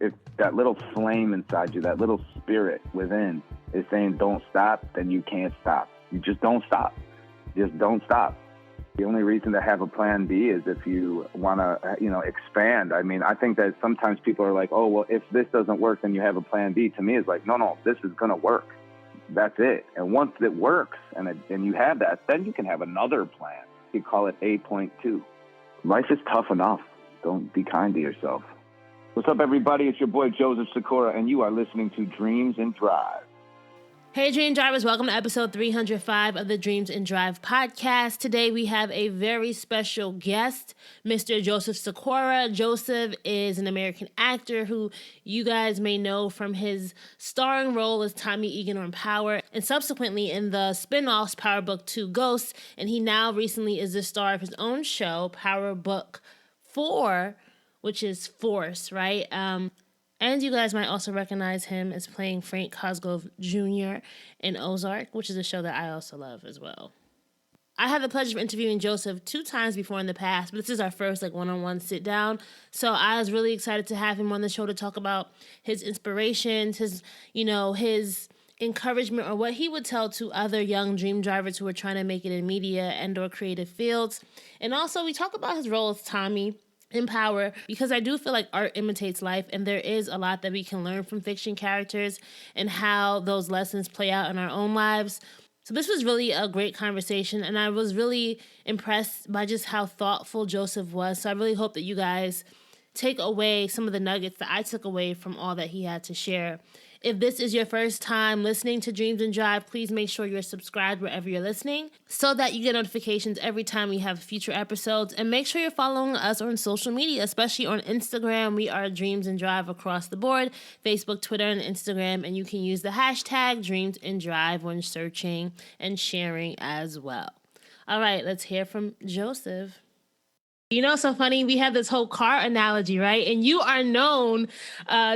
if that little flame inside you, that little spirit within is saying don't stop, then you can't stop. You just don't stop. Just don't stop. The only reason to have a plan B is if you want to, expand. I mean, I think that sometimes people are like, oh, well, if this doesn't work, then you have a plan B. To me, it's like, no, this is going to work. That's it. And once it works and you have that, then you can have another plan. You call it 8.2. Life is tough enough. Don't be kind to yourself. What's up, everybody? It's your boy, Joseph Sikora, and you are listening to Dreams and Drive. Hey, Dream Drivers. Welcome to episode 305 of the Dreams and Drive podcast. Today, we have a very special guest, Mr. Joseph Sikora. Joseph is an American actor who you guys may know from his starring role as Tommy Egan on Power, and subsequently in the spin-offs Power Book 2 Ghosts, and he now recently is the star of his own show, Power Book 4, which is Force, right? And you guys might also recognize him as playing Frank Cosgrove Jr. in Ozark, which is a show that I also love as well. I had the pleasure of interviewing Joseph 2 times before in the past, but this is our first one-on-one sit down. So I was really excited to have him on the show to talk about his inspirations, his encouragement, or what he would tell to other young dream drivers who are trying to make it in media and or creative fields. And also we talk about his role as Tommy in Power, because I do feel like art imitates life, and there is a lot that we can learn from fiction characters and how those lessons play out in our own lives. So this was really a great conversation, and I was really impressed by just how thoughtful Joseph was. So I really hope that you guys take away some of the nuggets that I took away from all that he had to share. If this is your first time listening to Dreams and Drive, please make sure you're subscribed wherever you're listening so that you get notifications every time we have future episodes. And make sure you're following us on social media, especially on Instagram. We are Dreams and Drive across the board, Facebook, Twitter, and Instagram. And you can use the hashtag Dreams and Drive when searching and sharing as well. All right, let's hear from Joseph. You know, so funny, we have this whole car analogy, right? And you are known,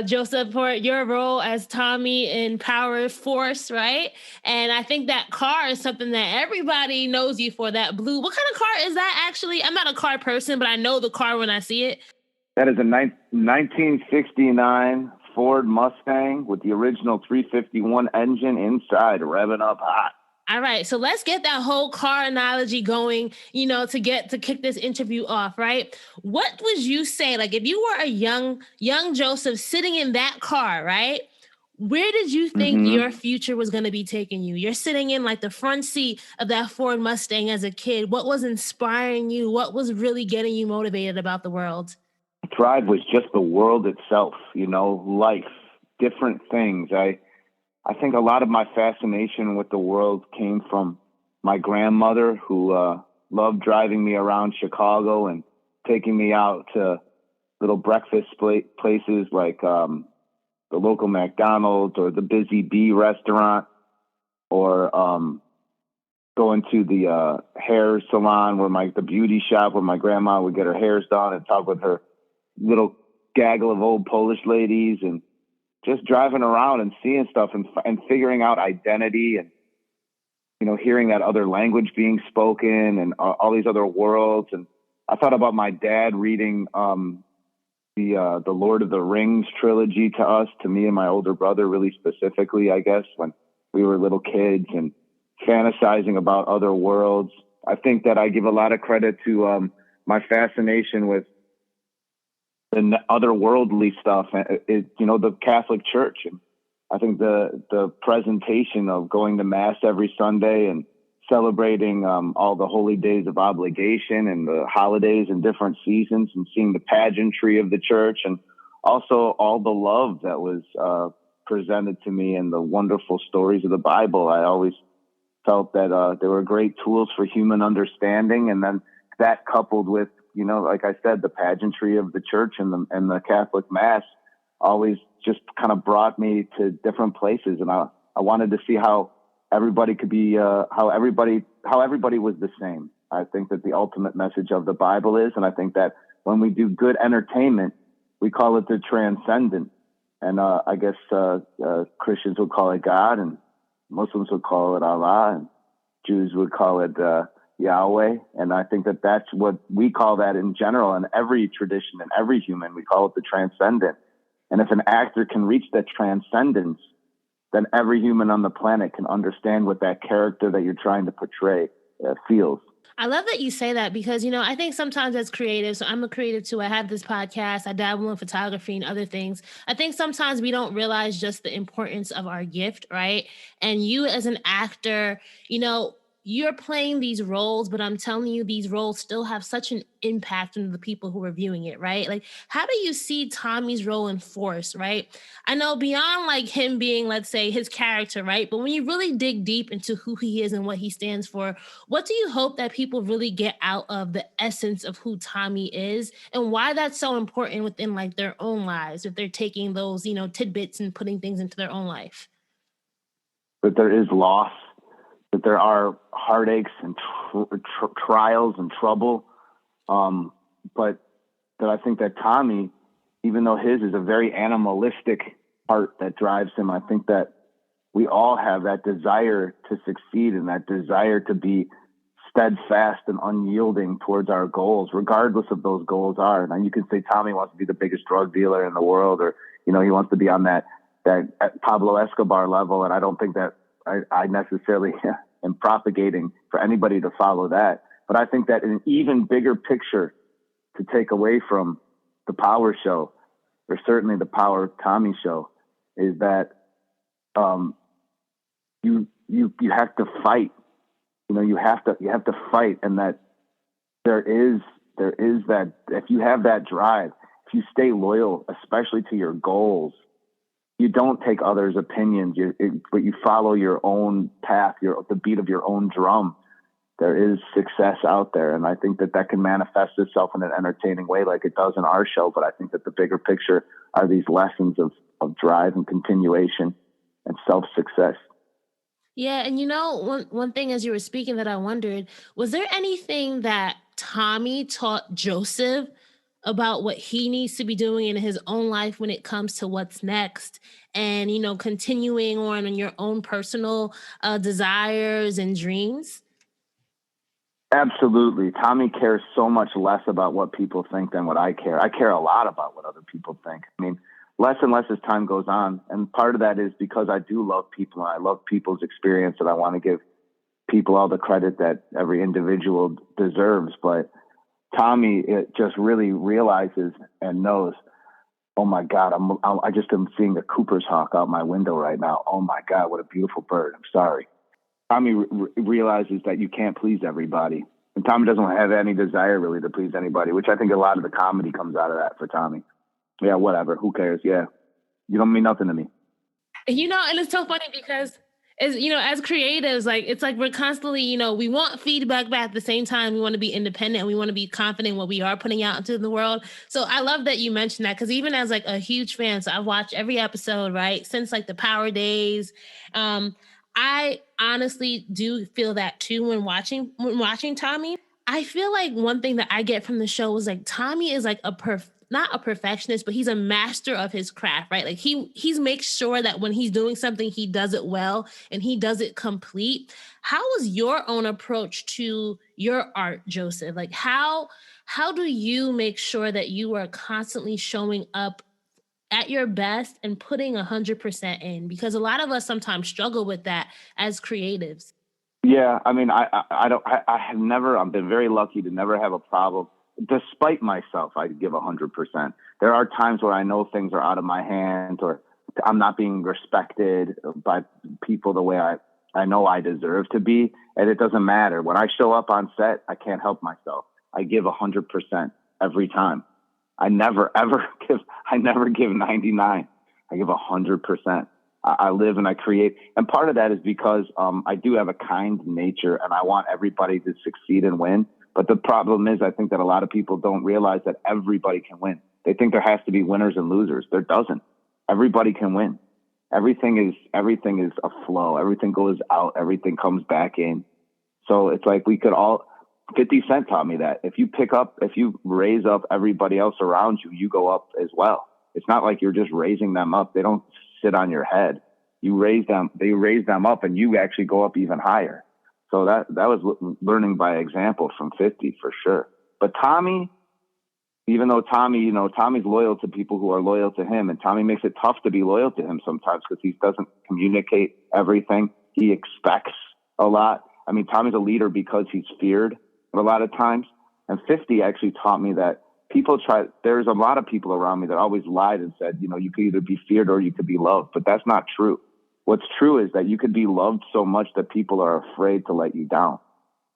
Joseph, for your role as Tommy in Power Force, right? And I think that car is something that everybody knows you for, that blue. What kind of car is that, actually? I'm not a car person, but I know the car when I see it. That is a 1969 Ford Mustang with the original 351 engine inside, revving up hot. All right, so let's get that whole car analogy going, to kick this interview off, right? What would you say, if you were a young Joseph sitting in that car, right? Where did you think your future was going to be taking you? You're sitting in the front seat of that Ford Mustang as a kid. What was inspiring you? What was really getting you motivated about the world? Drive was just the world itself, life, different things. I think a lot of my fascination with the world came from my grandmother, who loved driving me around Chicago and taking me out to little breakfast places like the local McDonald's or the Busy Bee restaurant, or going to the hair salon the beauty shop where my grandma would get her hairs done and talk with her little gaggle of old Polish ladies, and just driving around and seeing stuff and figuring out identity and, hearing that other language being spoken and all these other worlds. And I thought about my dad reading the Lord of the Rings trilogy to me and my older brother, really specifically, I guess, when we were little kids, and fantasizing about other worlds. I think that I give a lot of credit to my fascination with the otherworldly stuff, the Catholic Church. And I think the presentation of going to Mass every Sunday and celebrating all the holy days of obligation and the holidays and different seasons, and seeing the pageantry of the church, and also all the love that was presented to me and the wonderful stories of the Bible. I always felt that they were great tools for human understanding. And then that coupled with, like I said, the pageantry of the church and the Catholic Mass always just kind of brought me to different places. And I wanted to see how everybody could be, how everybody was the same. I think that the ultimate message of the Bible is, and I think that when we do good entertainment, we call it the transcendent. And I guess Christians would call it God, and Muslims would call it Allah, and Jews would call it Yahweh. And I think that that's what we call that in general, in every tradition, in every human, we call it the transcendent. And if an actor can reach that transcendence, then every human on the planet can understand what that character that you're trying to portray feels. I love that you say that because, you know, I think sometimes as creatives, so I'm a creative too. I have this podcast, I dabble in photography and other things. I think sometimes we don't realize just the importance of our gift, right? And you as an actor, you know, you're playing these roles, but I'm telling you, these roles still have such an impact on the people who are viewing it, right? Like, how do you see Tommy's role in Force, right? I know beyond like him being, let's say, his character, right? But when you really dig deep into who he is and what he stands for, what do you hope that people really get out of the essence of who Tommy is and why that's so important within like their own lives if they're taking those, you know, tidbits and putting things into their own life? That there is loss, that there are heartaches and trials and trouble. But that I think that Tommy, even though his is a very animalistic heart that drives him, I think that we all have that desire to succeed and that desire to be steadfast and unyielding towards our goals, regardless of those goals are. And you can say Tommy wants to be the biggest drug dealer in the world, or, you know, he wants to be on that Pablo Escobar level. And I don't think that I necessarily am propagating for anybody to follow that. But I think that an even bigger picture to take away from the Power show, or certainly the Power of Tommy show, is that you have to fight. You know, you have to fight, and that there is that if you have that drive, if you stay loyal, especially to your goals, you don't take others' opinions, but you follow your own path, the beat of your own drum. There is success out there, and I think that can manifest itself in an entertaining way like it does in our show, but I think that the bigger picture are these lessons of drive and continuation and self-success. Yeah, and you know, one thing as you were speaking that I wondered, was there anything that Tommy taught Joseph about what he needs to be doing in his own life when it comes to what's next and, you know, continuing on your own personal desires and dreams? Absolutely. Tommy cares so much less about what people think than what I care. I care a lot about what other people think. I mean, less and less as time goes on. And part of that is because I do love people and I love people's experience, and I want to give people all the credit that every individual deserves. But Tommy, it just really realizes and knows, oh my God, I just am seeing a Cooper's hawk out my window right now. Oh my God, what a beautiful bird. I'm sorry. Tommy realizes that you can't please everybody. And Tommy doesn't have any desire really to please anybody, which I think a lot of the comedy comes out of that for Tommy. Yeah, whatever. Who cares? Yeah. You don't mean nothing to me. You know, and it's so funny because as creatives, like it's like we're constantly, you know, we want feedback, but at the same time, we want to be independent and we want to be confident in what we are putting out into the world. So I love that you mentioned that, because even as like a huge fan, so I've watched every episode, right, since like the Power days. I honestly do feel that too when watching Tommy. I feel like one thing that I get from the show is like Tommy is like not a perfectionist, but he's a master of his craft, right? Like he's makes sure that when he's doing something, he does it well and he does it complete. How was your own approach to your art, Joseph? Like how do you make sure that you are constantly showing up at your best and putting 100% in? Because a lot of us sometimes struggle with that as creatives. Yeah, I mean, I've been very lucky to never have a problem. Despite myself, I give 100%. There are times where I know things are out of my hands, or I'm not being respected by people the way I know I deserve to be. And it doesn't matter. When I show up on set, I can't help myself. I give 100% every time. I never give 99. I give 100%. I live and I create. And part of that is because I do have a kind nature and I want everybody to succeed and win. But the problem is, I think that a lot of people don't realize that everybody can win. They think there has to be winners and losers. There doesn't. Everybody can win. Everything is a flow. Everything goes out. Everything comes back in. So it's like 50 Cent taught me that if you raise up everybody else around you, you go up as well. It's not like you're just raising them up. They don't sit on your head. They raise them up and you actually go up even higher. So that was learning by example from 50 for sure. But Tommy, even though Tommy's loyal to people who are loyal to him, and Tommy makes it tough to be loyal to him sometimes because he doesn't communicate everything. He expects a lot. I mean, Tommy's a leader because he's feared a lot of times. And 50 actually taught me that there's a lot of people around me that always lied and said, you could either be feared or you could be loved, but that's not true. What's true is that you could be loved so much that people are afraid to let you down.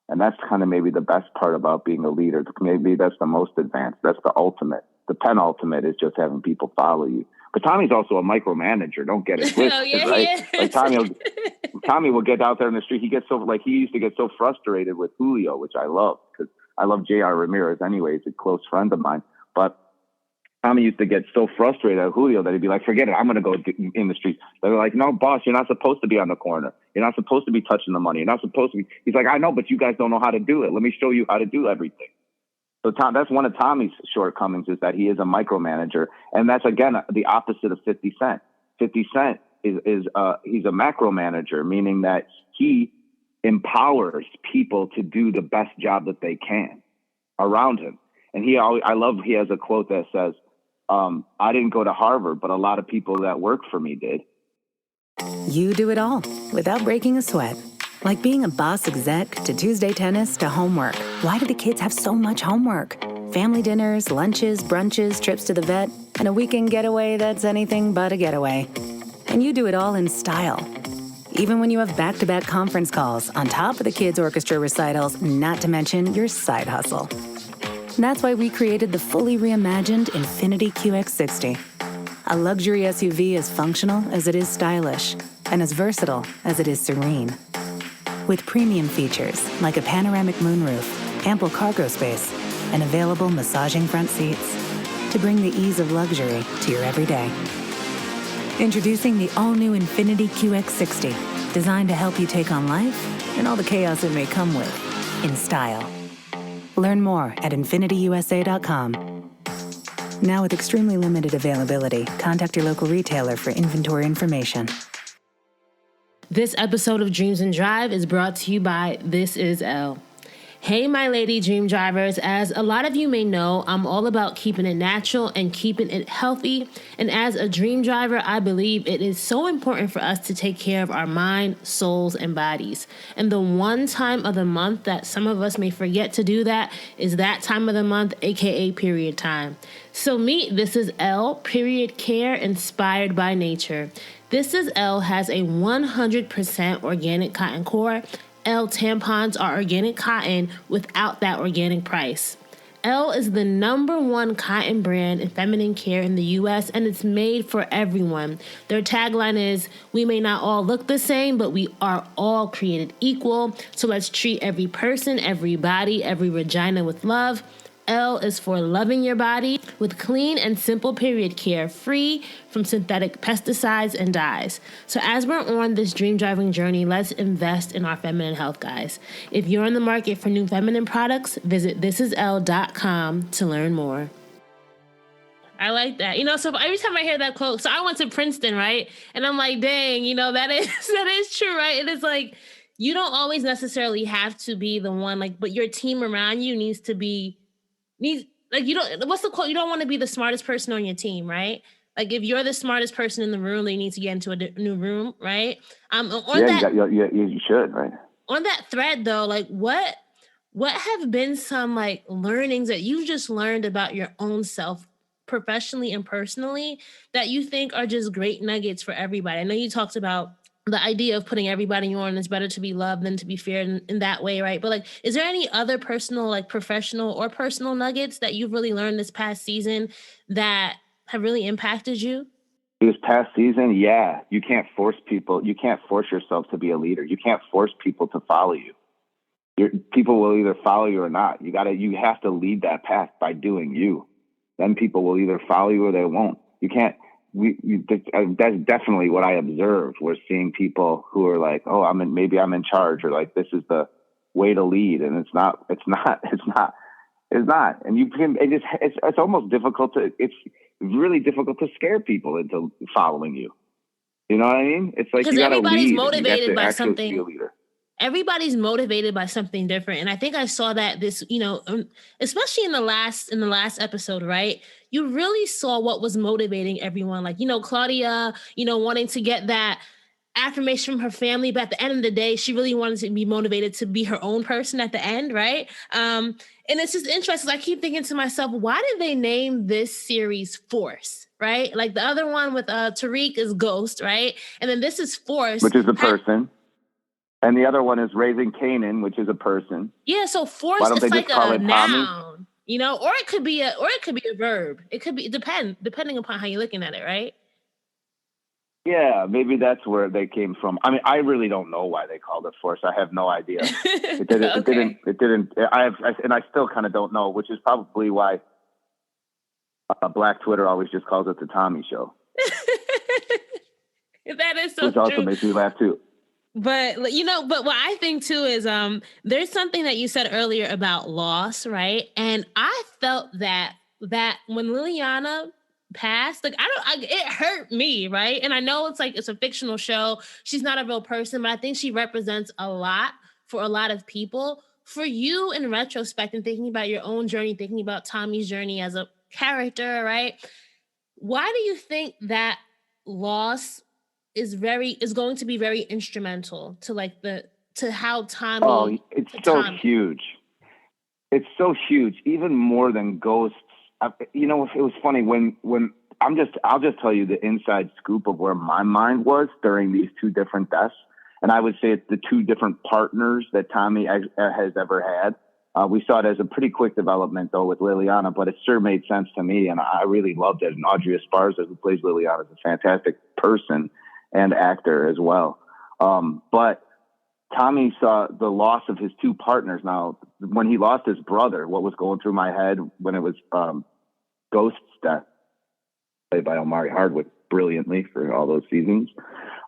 And that's kind of maybe the best part about being a leader. Maybe that's the most advanced. That's the ultimate. The penultimate is just having people follow you. But Tommy's also a micromanager. Don't get it twisted, right? Like Tommy will get out there in the street. He used to get so frustrated with Julio, which I love because I love J.R. Ramirez anyway. He's a close friend of mine. But Tommy used to get so frustrated at Julio that he'd be like, forget it, I'm going to go in the streets. They're like, no, boss, you're not supposed to be on the corner. You're not supposed to be touching the money. You're not supposed to be. He's like, I know, but you guys don't know how to do it. Let me show you how to do everything. So that's one of Tommy's shortcomings, is that he is a micromanager. And that's, again, the opposite of 50 Cent. 50 Cent he's a macro manager, meaning that he empowers people to do the best job that they can around him. And he has a quote that says, I didn't go to Harvard, but a lot of people that work for me did. You do it all without breaking a sweat. Like being a boss exec to Tuesday tennis to homework. Why do the kids have so much homework? Family dinners, lunches, brunches, trips to the vet, and a weekend getaway that's anything but a getaway. And you do it all in style. Even when you have back-to-back conference calls on top of the kids' orchestra recitals, not to mention your side hustle. That's why we created the fully reimagined Infiniti QX60. A luxury SUV as functional as it is stylish, and as versatile as it is serene. With premium features like a panoramic moonroof, ample cargo space, and available massaging front seats to bring the ease of luxury to your everyday. Introducing the all-new Infiniti QX60, designed to help you take on life and all the chaos it may come with, in style. Learn more at InfinityUSA.com. Now with extremely limited availability, contact your local retailer for inventory information. This episode of Dreams and Drive is brought to you by This Is Elle. Hey, my lady dream drivers. As a lot of you may know, I'm all about keeping it natural and keeping it healthy. And as a dream driver, I believe it is so important for us to take care of our mind, souls, and bodies. And the one time of the month that some of us may forget to do that is that time of the month, aka period time. So meet This Is Elle, period care inspired by nature. This Is Elle has a 100% organic cotton core. Elle tampons are organic cotton without that organic price. Elle is the #1 cotton brand in feminine care in the U.S., and it's made for everyone. Their tagline is, we may not all look the same, but we are all created equal. So let's treat every person, every body, every vagina with love. Elle is for loving your body with clean and simple period care, free from synthetic pesticides and dyes. So as we're on this dream driving journey, let's invest in our feminine health, guys. If you're in the market for new feminine products, visit thisiselle.com to learn more. I like that. So every time I hear that quote, so I went to Princeton, right? And I'm like, dang, that is true, right? And it's like, you don't always necessarily have to be the one, but your team around you needs to be what's the quote? You don't want to be the smartest person on your team, right? Like if you're the smartest person in the room, then you need to get into a new room, right? You should, right? On that thread though, what have been some learnings that you've just learned about your own self professionally and personally that you think are just great nuggets for everybody? I know you talked about the idea of putting everybody on, it's better to be loved than to be feared in that way, right? But is there any other personal, professional or personal nuggets that you've really learned this past season that have really impacted you? This past season, yeah. You can't force people. You can't force yourself to be a leader. You can't force people to follow you. People will either follow you or not. You have to lead that path by doing you. Then people will either follow you or they won't. You can't. That's definitely what I observed. We're seeing people who are like, oh, maybe I'm in charge, or this is the way to lead, and it's not. And it's almost difficult it's really difficult to scare people into following you. You know what I mean? It's like because you got to lead. Everybody's motivated by be a something. leader. everybody's motivated by something different. And I think I saw that especially in the last episode, right? You really saw what was motivating everyone. Like, Claudia, wanting to get that affirmation from her family, but at the end of the day, she really wanted to be motivated to be her own person at the end, right? And it's just interesting. I keep thinking to myself, why did they name this series Force, right? Like the other one with Tariq is Ghost, right? And then this is Force, which is a person. And the other one is Raising Canaan, which is a person. Yeah, so Force is like a noun, or it could be a verb. It could be depending upon how you're looking at it, right? Yeah, maybe that's where they came from. I mean, I really don't know why they called it Force. I have no idea. It didn't. Okay. It didn't. And I still kind of don't know, which is probably why Black Twitter always just calls it the Tommy Show. That is so which also true. makes me laugh too. But but what I think too is there's something that you said earlier about loss, right? And I felt that when Liliana passed, like it hurt me, right? And I know it's a fictional show. She's not a real person, but I think she represents a lot for a lot of people. For you, in retrospect, and thinking about your own journey, thinking about Tommy's journey as a character, right? Why do you think that loss is going to be very instrumental to how Tommy? Oh, it's so huge. It's so huge, even more than Ghosts. It was funny when I'll just tell you the inside scoop of where my mind was during these two different deaths. And I would say it's the two different partners that Tommy has ever had. We saw it as a pretty quick development though with Liliana, but it sure made sense to me. And I really loved it. And Audrey Esparza, who plays Liliana, is a fantastic person and actor as well. But Tommy saw the loss of his two partners. Now, when he lost his brother, what was going through my head when it was Ghost's death, played by Omari Hardwick brilliantly for all those seasons.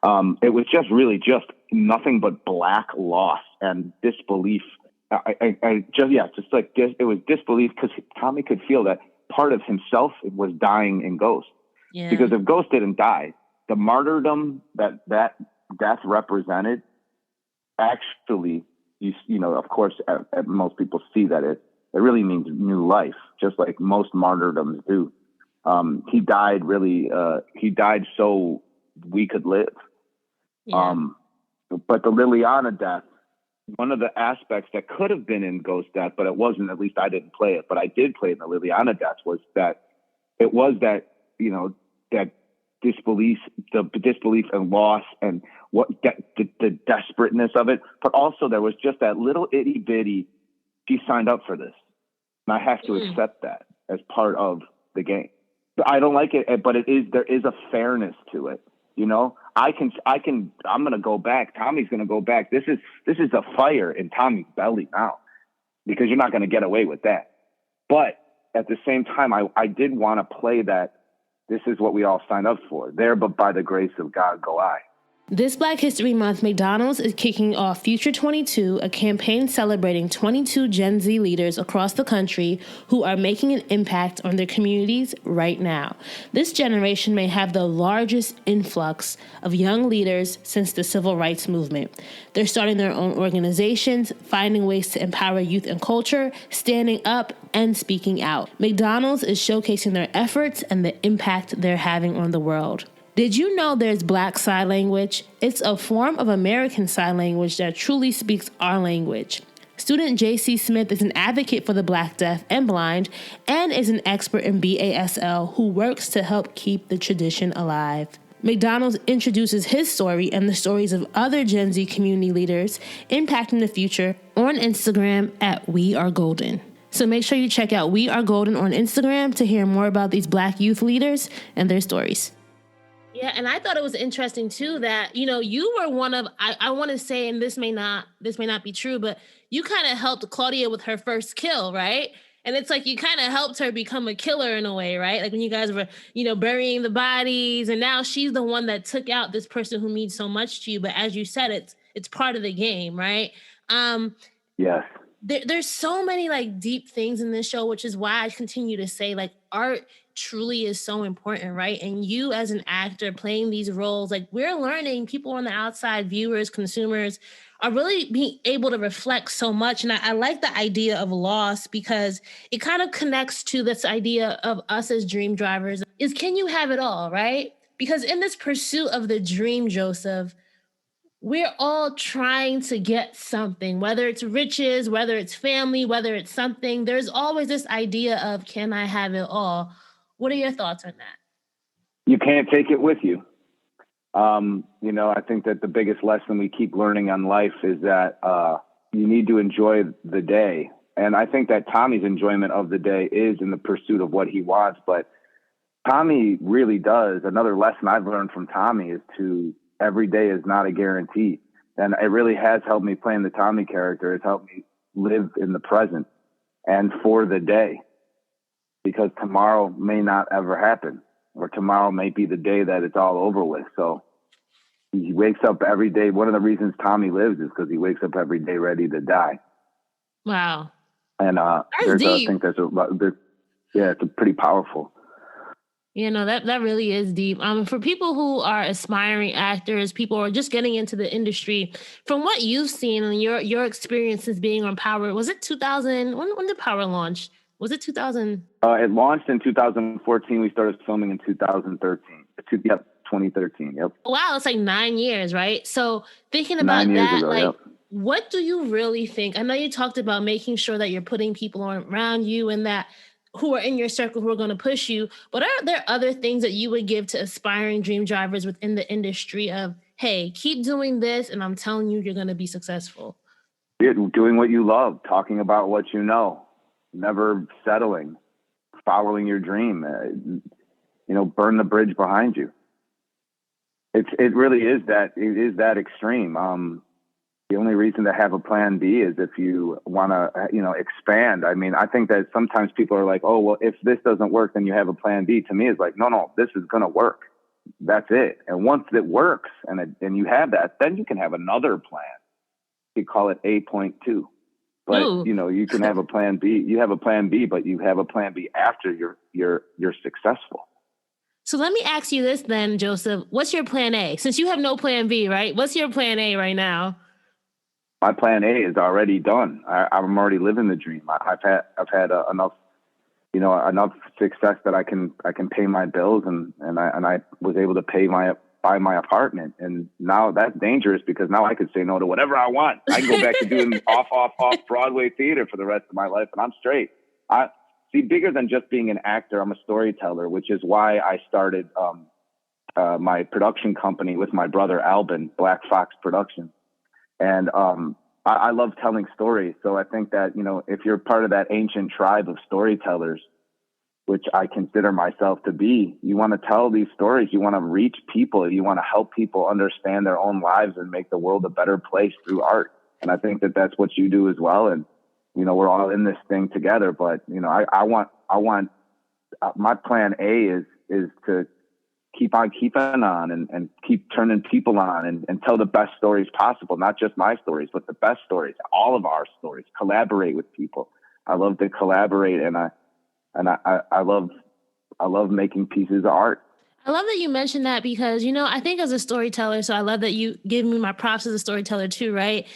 It was just really just nothing but black loss and disbelief. It was disbelief because Tommy could feel that part of himself was dying in Ghost. Yeah. Because if Ghost didn't die, the martyrdom that death represented, actually, of course, most people see that it really means new life, just like most martyrdoms do. He died so we could live. Yeah. But the Liliana death, one of the aspects that could have been in Ghost death, but it wasn't, at least I didn't play it, but I did play in the Liliana death, was that it was that, that disbelief, the disbelief and loss and the desperateness of it. But also there was just that little itty bitty, she signed up for this. And I have to accept that as part of the game. I don't like it, but there is a fairness to it. I'm going to go back. Tommy's going to go back. This is a fire in Tommy's belly now, because you're not going to get away with that. But at the same time, I did want to play that. This is what we all signed up for. There, but by the grace of God, go I. This Black History Month, McDonald's is kicking off Future 22, a campaign celebrating 22 Gen Z leaders across the country who are making an impact on their communities right now. This generation may have the largest influx of young leaders since the Civil Rights Movement. They're starting their own organizations, finding ways to empower youth and culture, standing up, and speaking out. McDonald's is showcasing their efforts and the impact they're having on the world. Did you know there's Black Sign Language? It's a form of American Sign Language that truly speaks our language. Student J.C. Smith is an advocate for the Black, deaf, and blind, and is an expert in BASL who works to help keep the tradition alive. McDonald's introduces his story and the stories of other Gen Z community leaders impacting the future on Instagram at We Are Golden. So make sure you check out We Are Golden on Instagram to hear more about these Black youth leaders and their stories. Yeah, and I thought it was interesting too that, you were one of, I want to say, and this may not be true, but you kind of helped Claudia with her first kill, right? And it's like you kind of helped her become a killer in a way, right? Like when you guys were, burying the bodies, and now she's the one that took out this person who means so much to you. But as you said, it's part of the game, right? Yes. There's so many like deep things in this show, which is why I continue to say like art truly is so important, right? And you as an actor playing these roles, like we're learning, people on the outside, viewers, consumers, are really being able to reflect so much. And I like the idea of loss because it kind of connects to this idea of us as dream drivers is can you have it all, right? Because in this pursuit of the dream, Joseph, we're all trying to get something, whether it's riches, whether it's family, whether it's something. There's always this idea of, can I have it all? What are your thoughts on that? You can't take it with you. I think that the biggest lesson we keep learning on life is that you need to enjoy the day. And I think that Tommy's enjoyment of the day is in the pursuit of what he wants. But Tommy really does. Another lesson I've learned from Tommy is every day is not a guarantee. And it really has helped me playing the Tommy character. It's helped me live in the present and for the day, because tomorrow may not ever happen, or tomorrow may be the day that it's all over with. So he wakes up every day. One of the reasons Tommy lives is because he wakes up every day ready to die. Wow. And That's deep. I think it's a pretty powerful. That really is deep. For people who are aspiring actors, people who are just getting into the industry, from what you've seen and your experiences being on Power, was it 2000? When did Power launch? Was it 2000? It launched in 2014. We started filming in 2013. 2013. Yep. Wow, it's like 9 years, right? So thinking about 9 years that, ago, like, yep. What do you really think? I know you talked about making sure that you're putting people around you and that who are in your circle who are going to push you. But are there other things that you would give to aspiring dream drivers within the industry of, hey, keep doing this and I'm telling you, you're going to be successful? Doing what you love, talking about what you know, never settling, following your dream, burn the bridge behind you. It really is that extreme. The only reason to have a plan B is if you want to, expand. I mean, I think that sometimes people are like, oh, well, if this doesn't work, then you have a plan B. To me, it's like, no, this is going to work. That's it. And once it works and you have that, then you can have another plan. You call it 8.2. But, you can have a plan B. You have a plan B, but you have a plan B after you're successful. So let me ask you this then, Joseph. What's your plan A? Since you have no plan B, right? What's your plan A right now? My plan A is already done. I'm already living the dream. I've had enough, enough success that I can pay my bills, and I was able to buy my apartment. And now that's dangerous because now I could say no to whatever I want. I can go back to doing off Broadway theater for the rest of my life, and I'm straight. See, bigger than just being an actor, I'm a storyteller, which is why I started my production company with my brother Albin, Black Fox Productions. And I love telling stories. So I think that, if you're part of that ancient tribe of storytellers, which I consider myself to be, you want to tell these stories. You want to reach people. You want to help people understand their own lives and make the world a better place through art. And I think that that's what you do as well. And, we're all in this thing together. But, I want my plan A is to keep on keeping on and keep turning people on and tell the best stories possible, not just my stories, but the best stories, all of our stories, collaborate with people. I love to collaborate and I love making pieces of art. I love that you mentioned that because, I think as a storyteller, so I love that you give me my props as a storyteller too, right?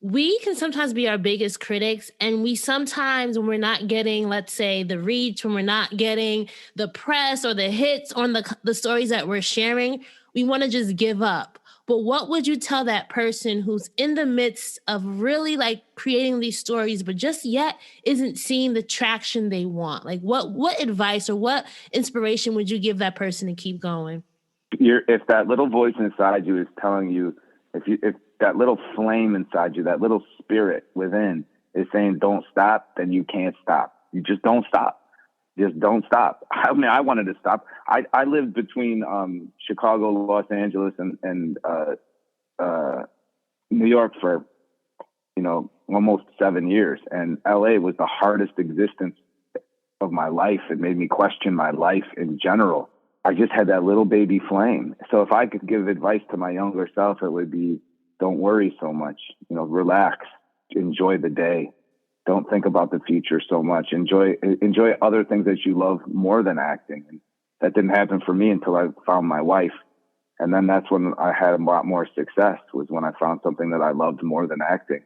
We can sometimes be our biggest critics, and we sometimes, when we're not getting, let's say, the reach, when we're not getting the press or the hits on the stories that we're sharing, we want to just give up. But what would you tell that person who's in the midst of really like creating these stories, but just yet isn't seeing the traction they want? Like what advice or what inspiration would you give that person to keep going? If that little voice inside you is telling you, if that little flame inside you, that little spirit within is saying, don't stop, then you can't stop. You just don't stop. Just don't stop. I mean, I wanted to stop. I lived between Chicago, Los Angeles, and New York for, almost 7 years. And LA was the hardest existence of my life. It made me question my life in general. I just had that little baby flame. So if I could give advice to my younger self, it would be, don't worry so much, relax, enjoy the day. Don't think about the future so much. Enjoy other things that you love more than acting. And that didn't happen for me until I found my wife. And then that's when I had a lot more success, was when I found something that I loved more than acting.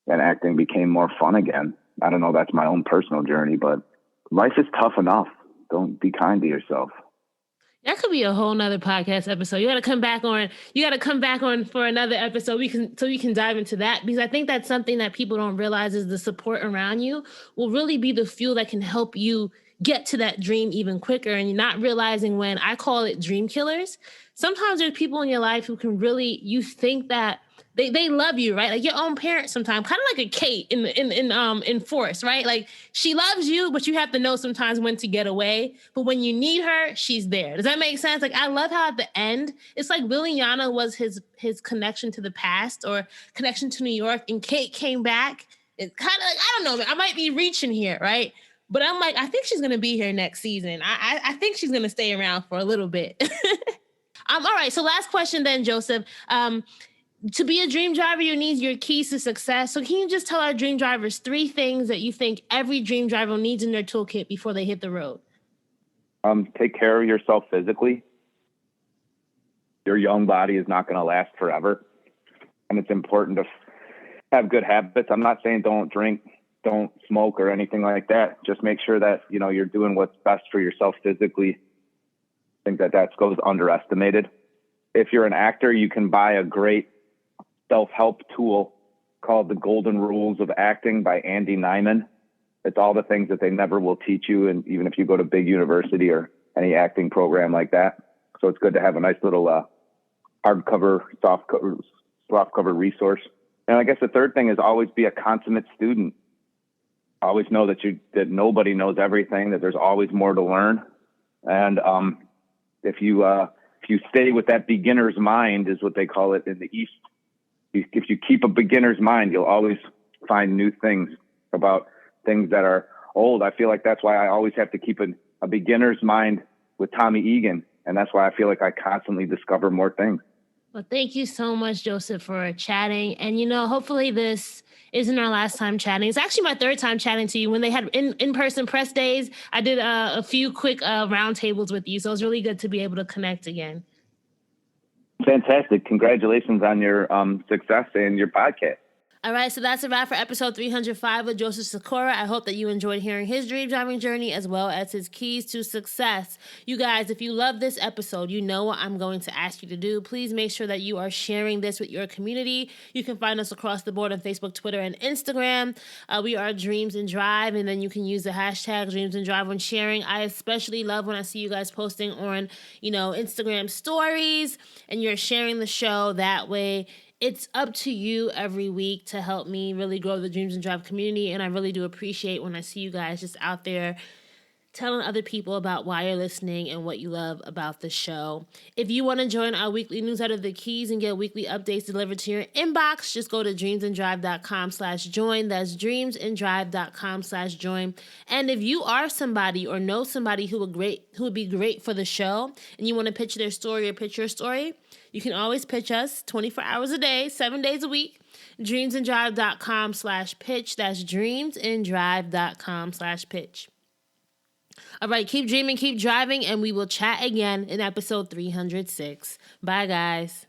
And acting became more fun again. I don't know, that's my own personal journey, but life is tough enough. Don't be kind to yourself. That could be a whole nother podcast episode. You got to come back on for another episode. We can dive into that, because I think that's something that people don't realize is the support around you will really be the fuel that can help you get to that dream even quicker. And you're not realizing, when I call it dream killers, sometimes there's people in your life who can really, you think that they love you, right? Like your own parents sometimes, kind of like a Kate in Force, right? Like she loves you, but you have to know sometimes when to get away. But when you need her, she's there. Does that make sense? Like I love how at the end, it's like Williana was his connection to the past, or connection to New York, and Kate came back. It's kind of like, I don't know, I might be reaching here, right? But I'm like, I think she's going to be here next season. I think she's going to stay around for a little bit. All right. So last question then, Joseph. To be a dream driver, you need your keys to success. So can you just tell our dream drivers 3 things that you think every dream driver needs in their toolkit before they hit the road? Take care of yourself physically. Your young body is not going to last forever. And it's important to have good habits. I'm not saying don't drink, don't smoke or anything like that. Just make sure that, you're doing what's best for yourself physically. I think that goes underestimated. If you're an actor, you can buy a great self-help tool called The Golden Rules of Acting by Andy Nyman. It's all the things that they never will teach you, and even if you go to big university or any acting program like that. So it's good to have a nice little hardcover, softcover resource. And I guess the third thing is always be a consummate student. Always know that nobody knows everything, that there's always more to learn. And if you stay with that beginner's mind, is what they call it in the East. If you keep a beginner's mind, you'll always find new things about things that are old. I feel like that's why I always have to keep a beginner's mind with Tommy Egan. And that's why I feel like I constantly discover more things. Well, thank you so much, Joseph, for chatting. And, hopefully this isn't our last time chatting. It's actually my 3rd time chatting to you. When they had in-person press days, I did a few quick roundtables with you. So it was really good to be able to connect again. Fantastic. Congratulations on your success and your podcast. All right, so that's a wrap for episode 305 with Joseph Sikora. I hope that you enjoyed hearing his dream driving journey as well as his keys to success. You guys, if you love this episode, you know what I'm going to ask you to do. Please make sure that you are sharing this with your community. You can find us across the board on Facebook, Twitter, and Instagram. We are Dreams and Drive, and then you can use the hashtag Dreams and Drive when sharing. I especially love when I see you guys posting on, Instagram stories, and you're sharing the show. That way, it's up to you every week to help me really grow the Dreams and Drive community. And I really do appreciate when I see you guys just out there telling other people about why you're listening and what you love about the show. If you want to join our weekly newsletter, The Keys, and get weekly updates delivered to your inbox, just go to dreamsanddrive.com/join. That's dreamsanddrive.com/join. And if you are somebody or know somebody who would be great for the show, and you want to pitch their story or pitch your story, you can always pitch us 24 hours a day, 7 days a week. dreamsanddrive.com/pitch. That's dreamsanddrive.com/pitch. All right, keep dreaming, keep driving, and we will chat again in episode 306. Bye, guys.